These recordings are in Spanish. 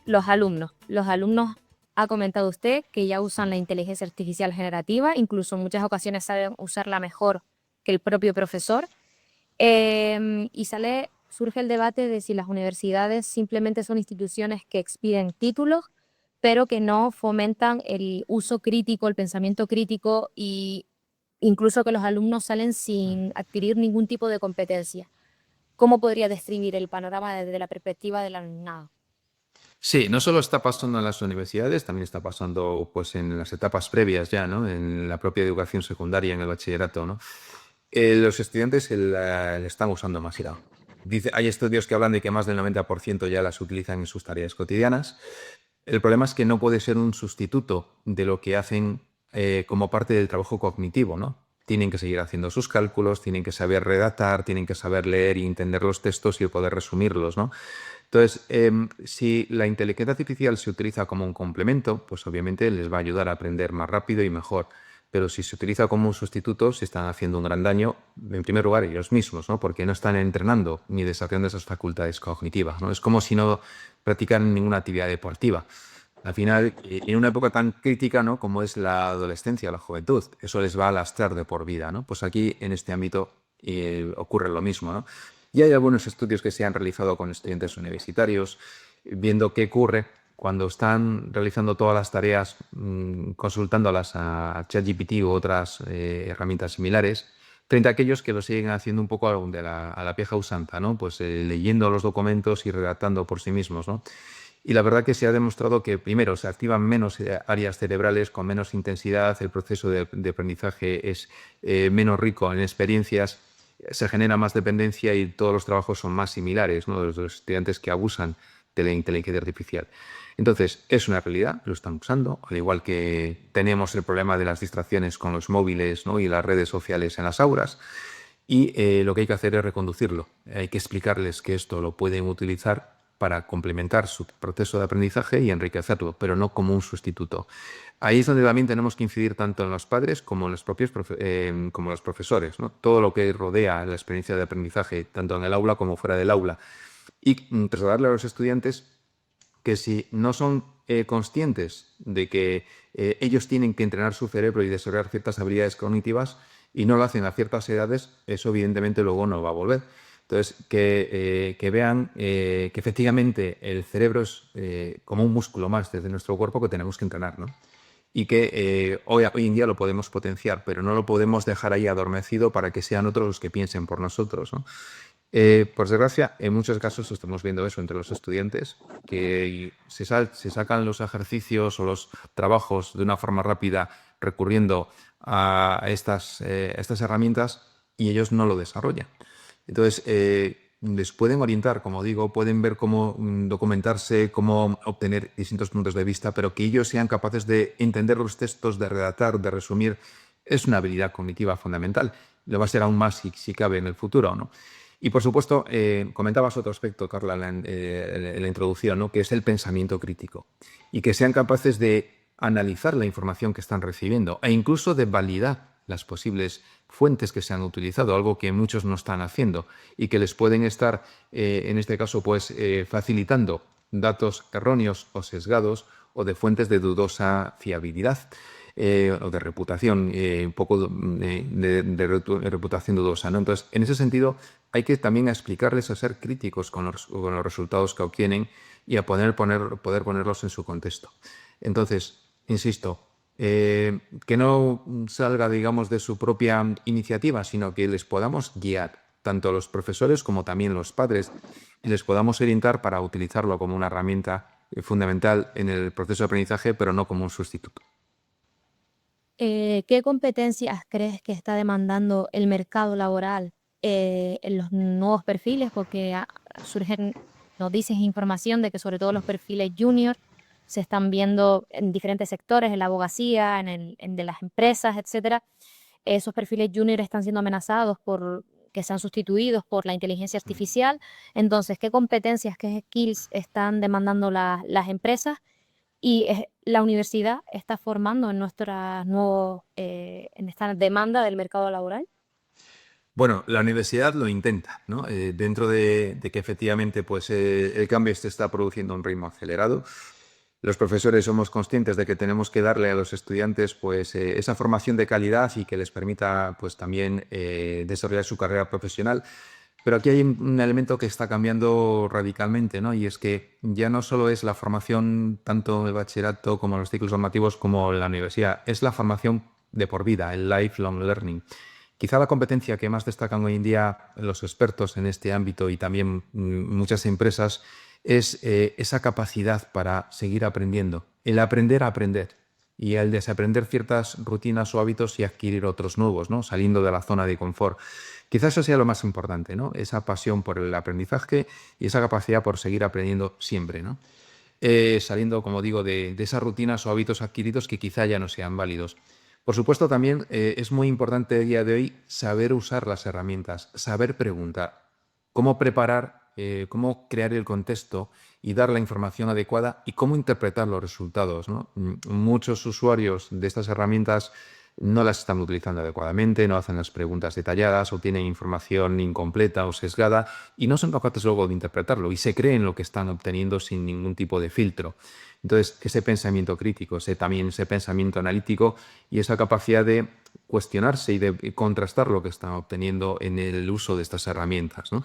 Los alumnos. Los alumnos, ha comentado usted que ya usan la inteligencia artificial generativa, incluso en muchas ocasiones saben usarla mejor que el propio profesor. Y surge el debate de si las universidades simplemente son instituciones que expiden títulos, pero que no fomentan el uso crítico, el pensamiento crítico, y incluso que los alumnos salen sin adquirir ningún tipo de competencia. ¿Cómo podría describir el panorama desde la perspectiva del alumnado? Sí, no solo está pasando en las universidades, también está pasando pues en las etapas previas ya, ¿no? En la propia educación secundaria, en el bachillerato, ¿no? Los estudiantes la están usando demasiado. Hay estudios que hablan de que más del 90% ya las utilizan en sus tareas cotidianas. El problema es que no puede ser un sustituto de lo que hacen como parte del trabajo cognitivo, ¿no? Tienen que seguir haciendo sus cálculos, tienen que saber redactar, tienen que saber leer y entender los textos y poder resumirlos, ¿no? Entonces, si la inteligencia artificial se utiliza como un complemento, pues obviamente les va a ayudar a aprender más rápido y mejor. Pero si se utiliza como un sustituto, se están haciendo un gran daño, en primer lugar, ellos mismos, ¿no? Porque no están entrenando ni desarrollando esas facultades cognitivas, ¿no? Es como si no practicaran ninguna actividad deportiva. Al final, en una época tan crítica, ¿no? Como es la adolescencia, la juventud, eso les va a lastrar de por vida, ¿no? Pues aquí, en este ámbito, ocurre lo mismo, ¿no? Y hay algunos estudios que se han realizado con estudiantes universitarios, viendo qué ocurre cuando están realizando todas las tareas, consultándolas a ChatGPT u otras herramientas similares, frente a aquellos que lo siguen haciendo un poco a la vieja usanza, ¿no? Pues leyendo los documentos y redactando por sí mismos, ¿no? Y la verdad que se ha demostrado que, primero, se activan menos áreas cerebrales con menos intensidad, el proceso de aprendizaje es menos rico en experiencias, se genera más dependencia y todos los trabajos son más similares, ¿no? Los estudiantes que abusan de la inteligencia artificial. Entonces, es una realidad, lo están usando, al igual que tenemos el problema de las distracciones con los móviles, ¿no? Y las redes sociales en las aulas. Y lo que hay que hacer es reconducirlo. Hay que explicarles que esto lo pueden utilizar para complementar su proceso de aprendizaje y enriquecerlo, pero no como un sustituto. Ahí es donde también tenemos que incidir tanto en los padres como en los propios como los profesores, ¿no? Todo lo que rodea la experiencia de aprendizaje, tanto en el aula como fuera del aula. Y trasladarle a los estudiantes que si no son conscientes de que ellos tienen que entrenar su cerebro y desarrollar ciertas habilidades cognitivas y no lo hacen a ciertas edades, eso evidentemente luego no va a volver. Entonces, que vean que efectivamente el cerebro es como un músculo más desde nuestro cuerpo que tenemos que entrenar, ¿no? Y que hoy en día lo podemos potenciar, pero no lo podemos dejar ahí adormecido para que sean otros los que piensen por nosotros, ¿no? Por desgracia, en muchos casos estamos viendo eso entre los estudiantes, que se sacan los ejercicios o los trabajos de una forma rápida recurriendo a estas herramientas y ellos no lo desarrollan. Entonces, les pueden orientar, como digo, pueden ver cómo documentarse, cómo obtener distintos puntos de vista, pero que ellos sean capaces de entender los textos, de redactar, de resumir, es una habilidad cognitiva fundamental. Lo va a ser aún más si cabe en el futuro, ¿no? Y por supuesto, comentabas otro aspecto, Carla, en la introducción, ¿no? Que es el pensamiento crítico. Y que sean capaces de analizar la información que están recibiendo e incluso de validar las posibles fuentes que se han utilizado, algo que muchos no están haciendo y que les pueden estar, en este caso, pues facilitando datos erróneos o sesgados o de fuentes de dudosa fiabilidad. O de reputación, un poco de reputación dudosa, ¿no? Entonces, en ese sentido, hay que también explicarles a ser críticos con los resultados que obtienen y a poder ponerlos en su contexto. Entonces, insisto, que no salga, digamos, de su propia iniciativa, sino que les podamos guiar, tanto los profesores como también los padres, y les podamos orientar para utilizarlo como una herramienta fundamental en el proceso de aprendizaje, pero no como un sustituto. ¿Qué competencias crees que está demandando el mercado laboral en los nuevos perfiles? Porque surgen noticias e información de que sobre todo los perfiles junior se están viendo en diferentes sectores, en la abogacía, en de las empresas, etcétera. Esos perfiles junior están siendo amenazados por que sean sustituidos por la inteligencia artificial. Entonces, ¿qué competencias, qué skills están demandando las empresas? Y la universidad está formando en en esta demanda del mercado laboral. Bueno, la universidad lo intenta, ¿no? Dentro de que efectivamente pues, el cambio se está produciendo a un ritmo acelerado. Los profesores somos conscientes de que tenemos que darle a los estudiantes pues, esa formación de calidad y que les permita pues, también desarrollar su carrera profesional. Pero aquí hay un elemento que está cambiando radicalmente, ¿no? Y es que ya no solo es la formación tanto en el bachillerato como en los ciclos formativos como en la universidad, es la formación de por vida, el lifelong learning. Quizá la competencia que más destacan hoy en día los expertos en este ámbito y también muchas empresas es esa capacidad para seguir aprendiendo, el aprender a aprender y el desaprender ciertas rutinas o hábitos y adquirir otros nuevos, ¿no? Saliendo de la zona de confort. Quizás eso sea lo más importante, ¿no? Esa pasión por el aprendizaje y esa capacidad por seguir aprendiendo siempre, ¿no? Saliendo, como digo, de esas rutinas o hábitos adquiridos que quizá ya no sean válidos. Por supuesto, también es muy importante a día de hoy saber usar las herramientas, saber preguntar, cómo preparar, cómo crear el contexto y dar la información adecuada y cómo interpretar los resultados, ¿no? Muchos usuarios de estas herramientas no las están utilizando adecuadamente, no hacen las preguntas detalladas o tienen información incompleta o sesgada y no son capaces luego de interpretarlo y se creen lo que están obteniendo sin ningún tipo de filtro. Entonces, ese pensamiento crítico, también ese pensamiento analítico y esa capacidad de cuestionarse y de contrastar lo que están obteniendo en el uso de estas herramientas, ¿no?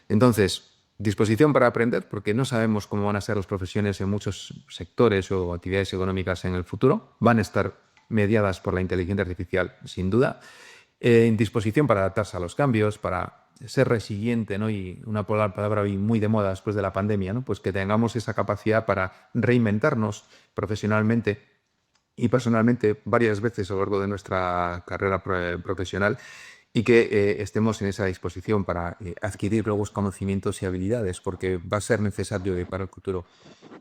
Entonces, disposición para aprender, porque no sabemos cómo van a ser las profesiones en muchos sectores o actividades económicas en el futuro. Van a estar mediadas por la inteligencia artificial, sin duda. En disposición para adaptarse a los cambios, para ser resiliente, ¿no? Y una palabra hoy muy de moda después de la pandemia, ¿no? Pues que tengamos esa capacidad para reinventarnos profesionalmente y personalmente varias veces a lo largo de nuestra carrera profesional y que estemos en esa disposición para adquirir nuevos conocimientos y habilidades, porque va a ser necesario para el futuro.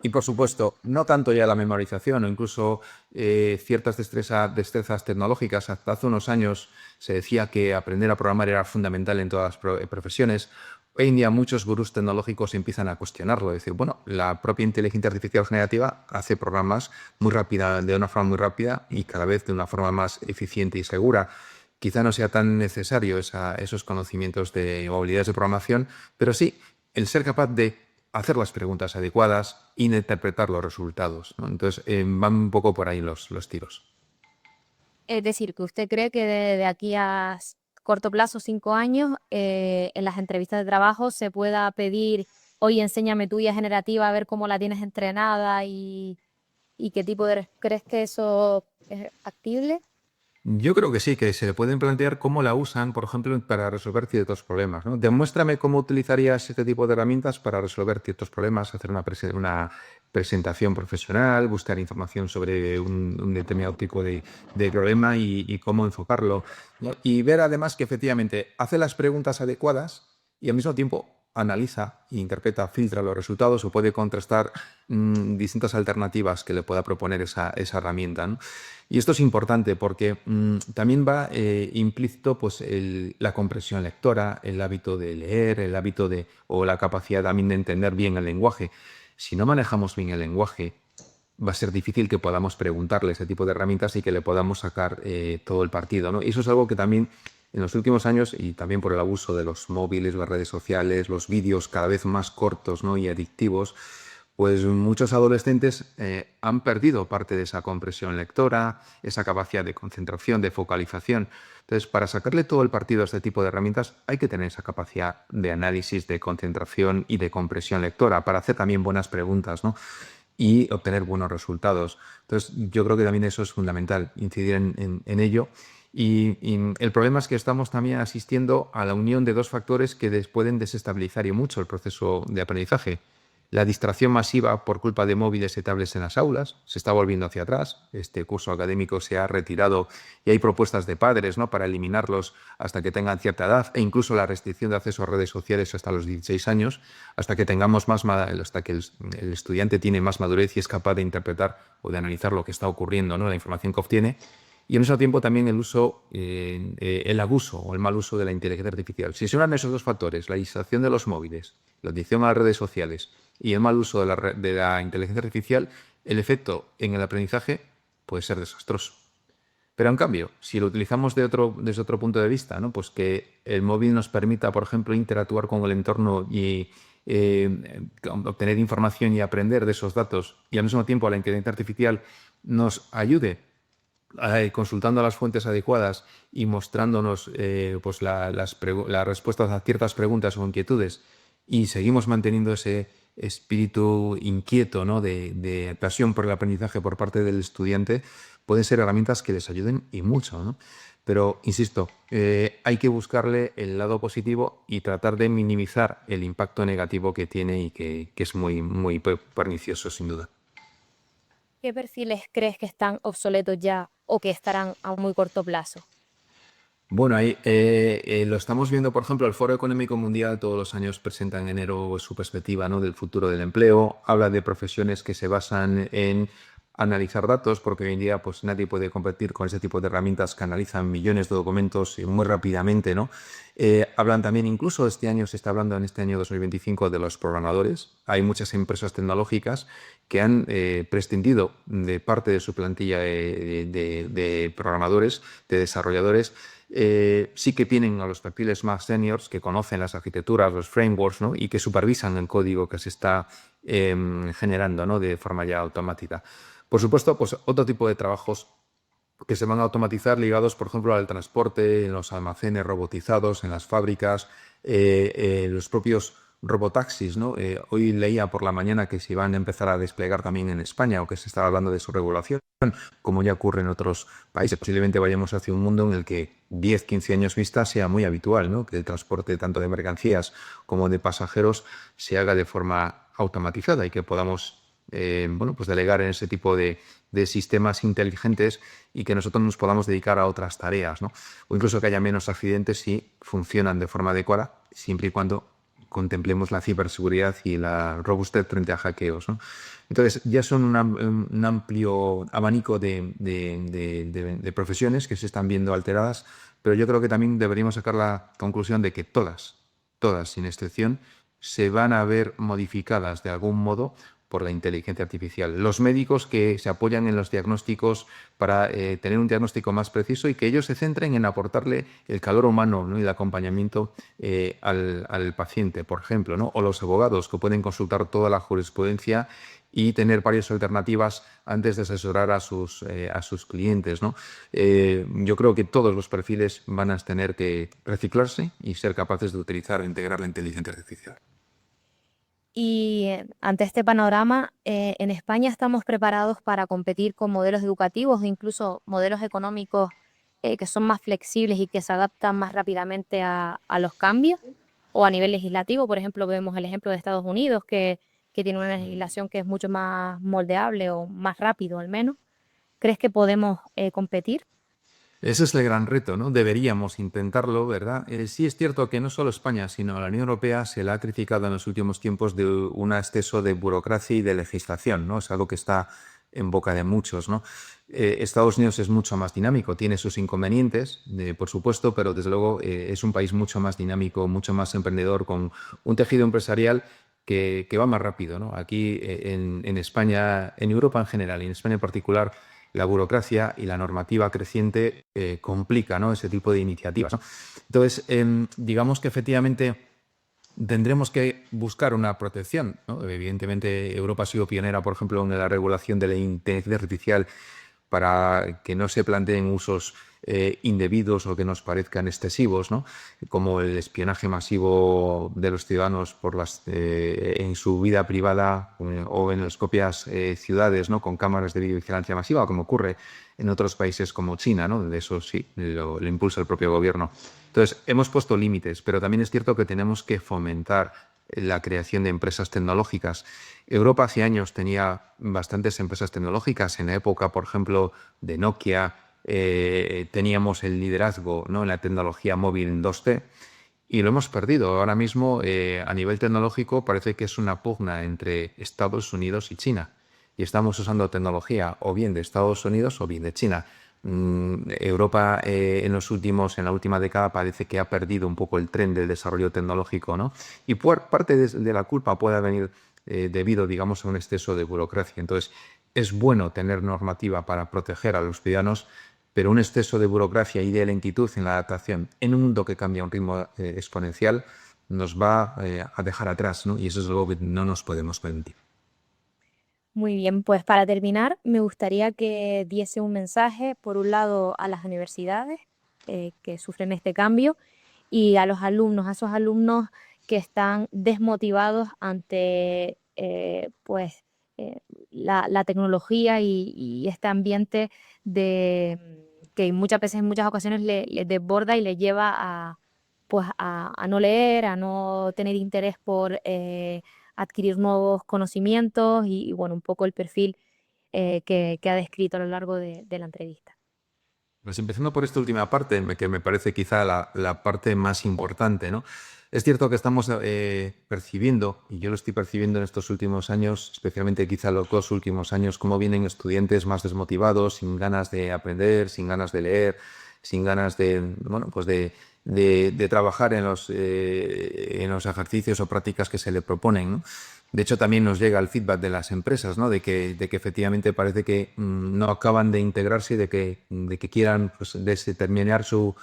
Y por supuesto, no tanto ya la memorización o incluso ciertas destrezas tecnológicas. Hasta hace unos años se decía que aprender a programar era fundamental en todas las profesiones. Hoy en día muchos gurús tecnológicos empiezan a cuestionarlo, decir, bueno, la propia inteligencia artificial generativa hace programas muy rápida, de una forma muy rápida y cada vez de una forma más eficiente y segura. Quizá no sea tan necesario esos conocimientos o habilidades de programación, pero sí el ser capaz de hacer las preguntas adecuadas y de interpretar los resultados, ¿no? Entonces, van un poco por ahí los tiros. Es decir, que usted cree que de aquí a corto plazo, 5 años, en las entrevistas de trabajo se pueda pedir, oye, enséñame tu IA generativa, a ver cómo la tienes entrenada y qué tipo de... ¿Crees que eso es factible? Yo creo que sí, que se le pueden plantear cómo la usan, por ejemplo, para resolver ciertos problemas, ¿no? Demuéstrame cómo utilizarías este tipo de herramientas para resolver ciertos problemas, hacer una presentación profesional, buscar información sobre un determinado tipo de problema y cómo enfocarlo, ¿no? Y ver además que efectivamente hace las preguntas adecuadas y al mismo tiempo analiza, interpreta, filtra los resultados o puede contrastar distintas alternativas que le pueda proponer esa herramienta, ¿no? Y esto es importante porque también va implícito pues, la comprensión lectora, el hábito de leer, o la capacidad también de entender bien el lenguaje. Si no manejamos bien el lenguaje, va a ser difícil que podamos preguntarle ese tipo de herramientas y que le podamos sacar todo el partido, ¿no? Y eso es algo que también en los últimos años, y también por el abuso de los móviles, las redes sociales, los vídeos cada vez más cortos, ¿no? Y adictivos, pues muchos adolescentes han perdido parte de esa comprensión lectora, esa capacidad de concentración, de focalización. Entonces, para sacarle todo el partido a este tipo de herramientas, hay que tener esa capacidad de análisis, de concentración y de comprensión lectora para hacer también buenas preguntas, ¿no? Y obtener buenos resultados. Entonces, yo creo que también eso es fundamental, incidir en ello. Y el problema es que estamos también asistiendo a la unión de dos factores que pueden desestabilizar y mucho el proceso de aprendizaje. La distracción masiva por culpa de móviles y tablets en las aulas se está volviendo hacia atrás. Este curso académico se ha retirado y hay propuestas de padres, ¿no?, para eliminarlos hasta que tengan cierta edad e incluso la restricción de acceso a redes sociales hasta los 16 años, hasta que hasta que el estudiante tiene más madurez y es capaz de interpretar o de analizar lo que está ocurriendo, ¿no?, la información que obtiene. Y al mismo tiempo también el abuso o el mal uso de la inteligencia artificial. Si se unan esos dos factores, la distracción de los móviles, la adicción a las redes sociales y el mal uso de la inteligencia artificial, el efecto en el aprendizaje puede ser desastroso. Pero en cambio, si lo utilizamos desde otro punto de vista, ¿no? Pues que el móvil nos permita, por ejemplo, interactuar con el entorno y obtener información y aprender de esos datos, y al mismo tiempo la inteligencia artificial nos ayude consultando las fuentes adecuadas y mostrándonos pues las respuestas a ciertas preguntas o inquietudes, y seguimos manteniendo ese espíritu inquieto, ¿no? de pasión por el aprendizaje por parte del estudiante, pueden ser herramientas que les ayuden y mucho, ¿no? Pero, insisto, hay que buscarle el lado positivo y tratar de minimizar el impacto negativo que tiene y que es muy, muy pernicioso, sin duda. ¿Qué perfiles crees que están obsoletos ya o que estarán a muy corto plazo? Bueno, ahí lo estamos viendo, por ejemplo, el Foro Económico Mundial todos los años presenta en enero su perspectiva, ¿no? del futuro del empleo, habla de profesiones que se basan en analizar datos, porque hoy en día pues, nadie puede competir con ese tipo de herramientas que analizan millones de documentos muy rápidamente, ¿no? Hablan también, incluso este año se está hablando en este año 2025 de los programadores. Hay muchas empresas tecnológicas que han prescindido de parte de su plantilla de programadores, de desarrolladores. Sí que tienen a los perfiles más seniors que conocen las arquitecturas, los frameworks, ¿no? y que supervisan el código que se está generando, ¿no? de forma ya automática. Por supuesto, pues otro tipo de trabajos que se van a automatizar ligados, por ejemplo, al transporte, en los almacenes robotizados, en las fábricas, los propios robotaxis, ¿no? Hoy leía por la mañana que se iban a empezar a desplegar también en España, o que se estaba hablando de su regulación, como ya ocurre en otros países. Posiblemente vayamos hacia un mundo en el que 10, 15 años vista sea muy habitual, ¿no? que el transporte tanto de mercancías como de pasajeros se haga de forma automatizada y que podamos bueno, pues delegar en ese tipo de sistemas inteligentes y que nosotros nos podamos dedicar a otras tareas, ¿no? O incluso que haya menos accidentes si funcionan de forma adecuada, siempre y cuando contemplemos la ciberseguridad y la robustez frente a hackeos, ¿no? Entonces, ya son un amplio abanico de profesiones que se están viendo alteradas, pero yo creo que también deberíamos sacar la conclusión de que todas, sin excepción, se van a ver modificadas de algún modo por la inteligencia artificial. Los médicos que se apoyan en los diagnósticos para tener un diagnóstico más preciso y que ellos se centren en aportarle el calor humano, ¿no? y el acompañamiento al paciente, por ejemplo, ¿no? O los abogados que pueden consultar toda la jurisprudencia y tener varias alternativas antes de asesorar a sus clientes, ¿no? Yo creo que todos los perfiles van a tener que reciclarse y ser capaces de utilizar e integrar la inteligencia artificial. Y ante este panorama, en España estamos preparados para competir con modelos educativos e incluso modelos económicos que son más flexibles y que se adaptan más rápidamente a los cambios. O a nivel legislativo, por ejemplo, vemos el ejemplo de Estados Unidos, que tiene una legislación que es mucho más moldeable o más rápido al menos. ¿Crees que podemos competir? Ese es el gran reto, ¿no? Deberíamos intentarlo, ¿verdad? Sí es cierto que no solo España, sino la Unión Europea se la ha criticado en los últimos tiempos de un exceso de burocracia y de legislación, ¿no? Es algo que está en boca de muchos, ¿no? Estados Unidos es mucho más dinámico, tiene sus inconvenientes, por supuesto, pero desde luego es un país mucho más dinámico, mucho más emprendedor, con un tejido empresarial que va más rápido, ¿no? Aquí en España, en Europa en general y en España en particular, la burocracia y la normativa creciente complica, ¿no? ese tipo de iniciativas, ¿no? Entonces, digamos que efectivamente tendremos que buscar una protección, ¿no? Evidentemente, Europa ha sido pionera, por ejemplo, en la regulación de la inteligencia artificial para que no se planteen usos indebidos o que nos parezcan excesivos, ¿no? como el espionaje masivo de los ciudadanos en su vida privada o en las propias ciudades, ¿no? con cámaras de videovigilancia masiva, como ocurre en otros países como China, ¿no? de eso sí, lo impulsa el propio gobierno. Entonces, hemos puesto límites, pero también es cierto que tenemos que fomentar la creación de empresas tecnológicas. Europa hace años tenía bastantes empresas tecnológicas. En la época, por ejemplo, de Nokia, teníamos el liderazgo, ¿no? en la tecnología móvil en 2G y lo hemos perdido. Ahora mismo, a nivel tecnológico, parece que es una pugna entre Estados Unidos y China. Y estamos usando tecnología o bien de Estados Unidos o bien de China. Europa en la última década parece que ha perdido un poco el tren del desarrollo tecnológico, ¿no? Y parte de la culpa puede venir debido, digamos, a un exceso de burocracia. Entonces, es bueno tener normativa para proteger a los ciudadanos, pero un exceso de burocracia y de lentitud en la adaptación en un mundo que cambia a un ritmo exponencial nos va a dejar atrás, ¿no? Y eso es algo que no nos podemos permitir. Muy bien, pues para terminar, me gustaría que diese un mensaje, por un lado, a las universidades que sufren este cambio y a los alumnos, a esos alumnos que están desmotivados ante pues, la tecnología y este ambiente que muchas veces, en muchas ocasiones, les desborda y les lleva pues, a no leer, a no tener interés por adquirir nuevos conocimientos y, bueno, un poco el perfil que ha descrito a lo largo de la entrevista. Pues empezando por esta última parte, que me parece quizá la parte más importante, ¿no? Es cierto que estamos percibiendo, y yo lo estoy percibiendo en estos últimos años, especialmente quizá los 2 últimos años, cómo vienen estudiantes más desmotivados, sin ganas de aprender, sin ganas de leer, sin ganas de, bueno, pues de trabajar en los ejercicios o prácticas que se le proponen, ¿no? De hecho, también nos llega el feedback de las empresas, ¿no? De que efectivamente parece que no acaban de integrarse y de que quieran pues, terminar su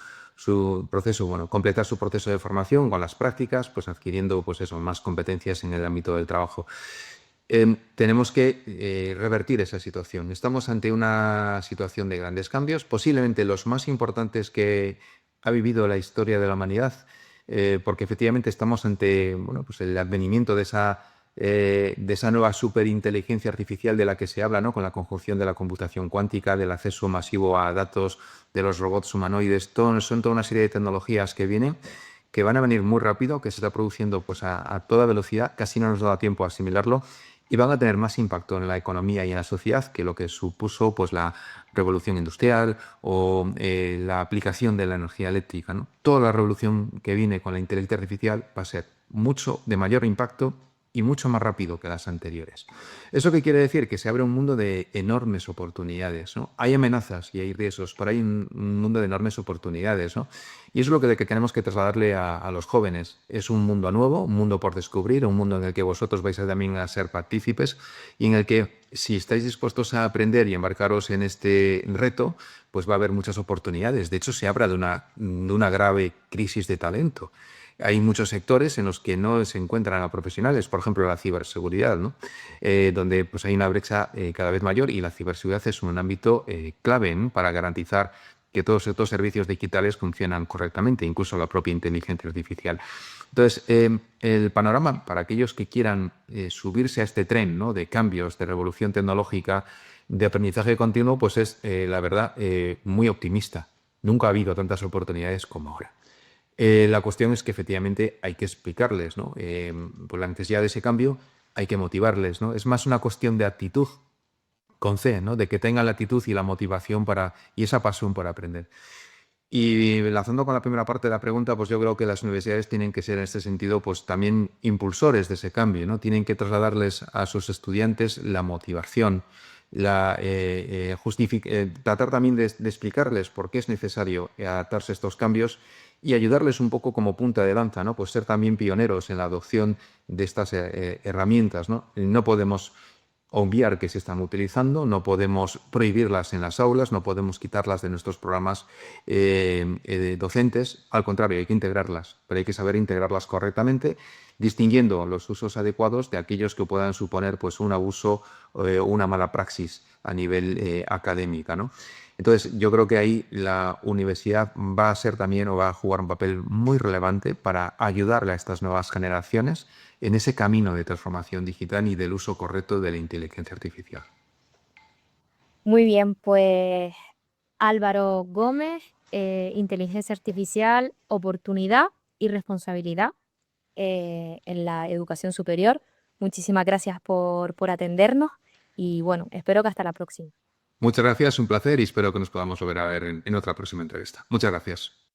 proceso, bueno, completar su proceso de formación con las prácticas, pues adquiriendo pues eso, más competencias en el ámbito del trabajo. Tenemos que revertir esa situación. Estamos ante una situación de grandes cambios, posiblemente los más importantes que ha vivido la historia de la humanidad, porque efectivamente estamos ante bueno, pues el advenimiento de esa nueva superinteligencia artificial de la que se habla, ¿no? Con la conjunción de la computación cuántica, del acceso masivo a datos, de los robots humanoides. Son toda una serie de tecnologías que vienen, que van a venir muy rápido, que se está produciendo pues, a toda velocidad, casi no nos da tiempo a asimilarlo, y van a tener más impacto en la economía y en la sociedad que lo que supuso pues, la revolución industrial o la aplicación de la energía eléctrica, ¿no? Toda la revolución que viene con la inteligencia artificial va a ser mucho de mayor impacto y mucho más rápido que las anteriores. ¿Eso qué quiere decir? Que se abre un mundo de enormes oportunidades, ¿no? Hay amenazas y hay riesgos, pero hay un mundo de enormes oportunidades, ¿no? Y eso es lo que tenemos que trasladarle a los jóvenes. Es un mundo nuevo, un mundo por descubrir, un mundo en el que vosotros vais también a ser partícipes y en el que, si estáis dispuestos a aprender y embarcaros en este reto, pues va a haber muchas oportunidades. De hecho, se habla de una grave crisis de talento. Hay muchos sectores en los que no se encuentran a profesionales, por ejemplo, la ciberseguridad, ¿no? Donde pues, hay una brecha cada vez mayor y la ciberseguridad es un ámbito clave, ¿no? Para garantizar que todos estos servicios digitales funcionan correctamente, incluso la propia inteligencia artificial. Entonces, el panorama para aquellos que quieran subirse a este tren, ¿no? De cambios, de revolución tecnológica, de aprendizaje continuo, pues es, la verdad, muy optimista. Nunca ha habido tantas oportunidades como ahora. La cuestión es que efectivamente hay que explicarles, ¿no? Por la necesidad de ese cambio hay que motivarles, ¿no? Es más una cuestión de actitud con C, ¿no? De que tengan la actitud y la motivación y esa pasión por aprender. Y enlazando con la primera parte de la pregunta, pues yo creo que las universidades tienen que ser en este sentido pues también impulsores de ese cambio, ¿no? Tienen que trasladarles a sus estudiantes la motivación, tratar también de explicarles por qué es necesario adaptarse a estos cambios y ayudarles un poco como punta de lanza, ¿no? Pues ser también pioneros en la adopción de estas herramientas, ¿no? No podemos obviar que se están utilizando, no podemos prohibirlas en las aulas, no podemos quitarlas de nuestros programas docentes, al contrario, hay que integrarlas, pero hay que saber integrarlas correctamente, distinguiendo los usos adecuados de aquellos que puedan suponer pues, un abuso o una mala praxis a nivel académica, ¿no? Entonces, yo creo que ahí la universidad va a ser también o va a jugar un papel muy relevante para ayudarle a estas nuevas generaciones en ese camino de transformación digital y del uso correcto de la inteligencia artificial. Muy bien, pues Álvaro Gómez, inteligencia artificial, oportunidad y responsabilidad en la educación superior. Muchísimas gracias por atendernos y bueno, espero que hasta la próxima. Muchas gracias, un placer y espero que nos podamos volver a ver en otra próxima entrevista. Muchas gracias.